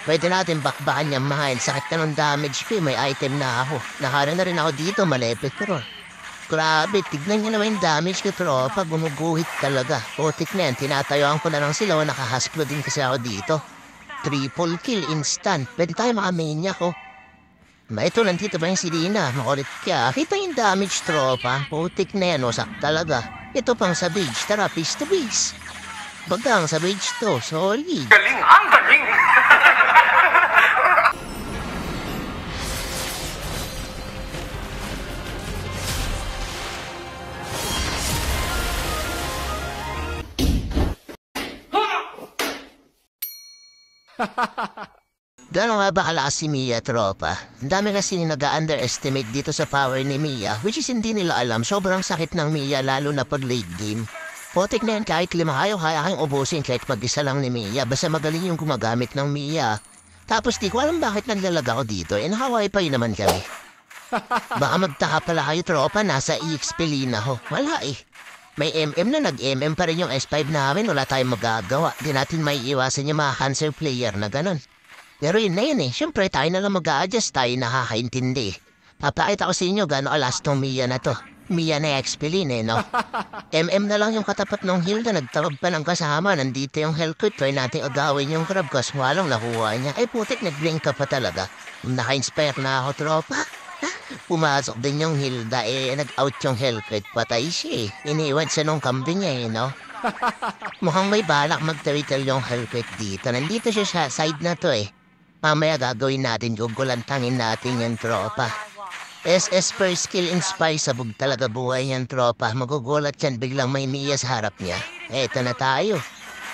Pwede natin bakbakan yung mahal. Sakit na ng damage ko, may item na ako. Nakara na rin ako dito, malepit ko ron. Grabe, tignan niyo naman yung damage ko, tropa. Gumuguhit talaga. Putik na yan, tinatayuan ko na lang sila. Nakahasplo din kasi ako dito. Triple kill instant. Pwede tayo makamania ko. Ito, nandito ba yung si Lina? Makulit ka. Kita yung damage, tropa. Putik na yan, wasak talaga. Ito pang sa beach. Tara, piece to piece. Bagang sa beach to, solid. Galing, ang galing! Gano'n nga ba kalakas si Mia, tropa? Ang dami kasi nag-underestimate dito sa power ni Mia, which is hindi nila alam. Sobrang sakit ng Mia, lalo na pag late game. Potik na yan, kahit lima kayo, kaya kayong ubusin kahit mag-isa lang ni Mia. Basta magaling yung gumagamit ng Mia. Tapos di ko alam bakit naglalag ako dito. Hawaii pa yun naman kami. Baka magtaka pala kayo, tropa, nasa EXP Lina ho. Wala eh. May MM na nag-MM pa rin yung S5 namin, wala tayong magagawa. Di natin may iwasan yung mga cancer player na ganon. Pero yun na yun eh, syempre tayo na lang mag-a-adjust, tayo nakakaintindi. Papakita ko sa inyo gano'n alas tong Mia na to. Mia na expelin eh, no? MM na lang yung katapat ng heal na nagtawag pa ng kasama, nandito yung health kit, try natin agawin yung crab kasi walang nakuha niya. Ay putik, nag-blink ka pa talaga. Naka-inspire na ako, tropa. Pumasok din yung Hilda nag-out yung Hellcat, patay siya eh. Iniwan siya nung kambing niya eh, no? Mukhang may balak mag-turtle yung Hellcat dito. Nandito siya sa side na to eh. Mamaya gagawin natin, gugulantangin natin yung tropa. SS per skill in spy, sabog talaga buhay yung tropa. Magugulat yan, biglang may Mia sa harap niya. Eto na tayo.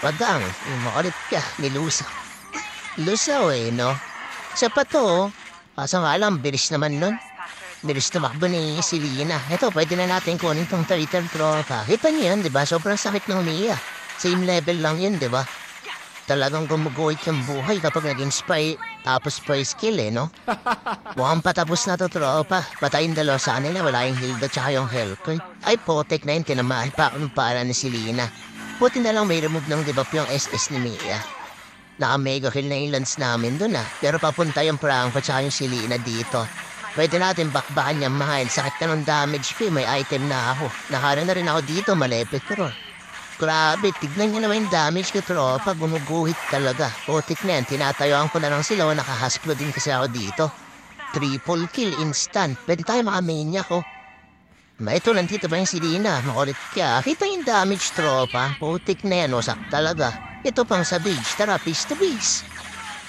Pagang, makulit ka, nilusaw. Lusaw eh, no? Sa pa to, kaso nga alam, bilis naman nun. Bilis tumakbo ni si Lina. Ito, pwede na natin kunin tong turtle tropa. Kita niyo yun, di ba? Sobrang sakit ng Mia. Same level lang yun, di ba? Talagang gumuguhit yung buhay kapag naging spy, tapos spy skill eh, no? Mukhang patapos na to, tropa. Patayin dalawa sa kanila, wala yung Hilda tsaka yung Hellcat. Ay, potek na yun, tinamaan pa ako ng para ni si Lina. Buti na lang may remove ng debuff yung SS ni Mia. Naka-mega kill na yung lance namin dun ah. Pero papunta yung Franco tsaka yung si Lina dito. Pwede natin bakbakan yung mahal. Sakit na ng damage ko, may item na ako. Nakara na rin ako dito, malepit ko ron. Grabe, tignan niyo naman yung damage ko, tropa. Gumuguhit talaga. Putik na yan, tinatayuan ko na lang sila. Nakahasplo din kasi ako dito. Triple kill instant. Pwede tayo makamania ko. Ito, nandito ba yung si Lina? Makulit ka. Kita yung damage, tropa. Putik na yan, wasak talaga. Ito pang sa beach. Tara, piece to piece.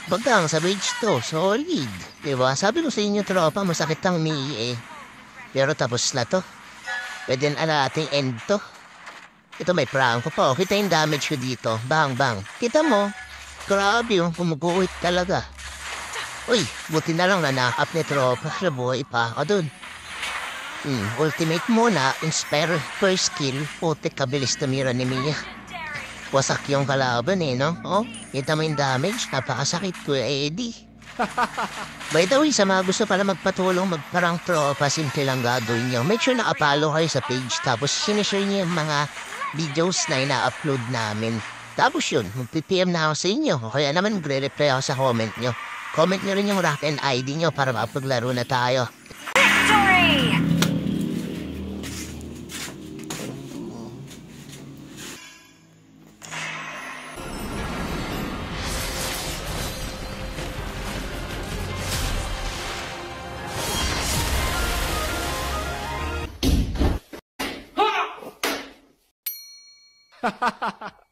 Bagang sa beach to, solid. Diba? Sabi ko sa inyo, tropa, masakit ang Mia eh. Pero tapos na to. Pwede na nating end to. Ito may Franco pa. Kita yung damage ko dito. Bang, bang. Kita mo? Grabe yung kumuguhit talaga. Uy, buti na lang na knock-up ni tropa. Nabuhay pa ako dun. Ultimate muna. Inspire first kill. Putik, kabilis tumira ni Mia. Wasak yung kalaban eh, no? Oh, kita mo yung damage. Napakasakit ko, Eddie. By the way, sa mga gusto pala magpatulong, magparang tropa, simple lang gagawin nyo. Make sure nakapalo kayo sa page, tapos sinishare nyo yung mga videos na ina-upload namin. Tapos yun, mag-PM na ako sa inyo. O kaya naman magre-reply ako sa comment nyo. Comment nyo rin yung rank and ID nyo para mapaglaro na tayo. Victory! Ha ha ha ha!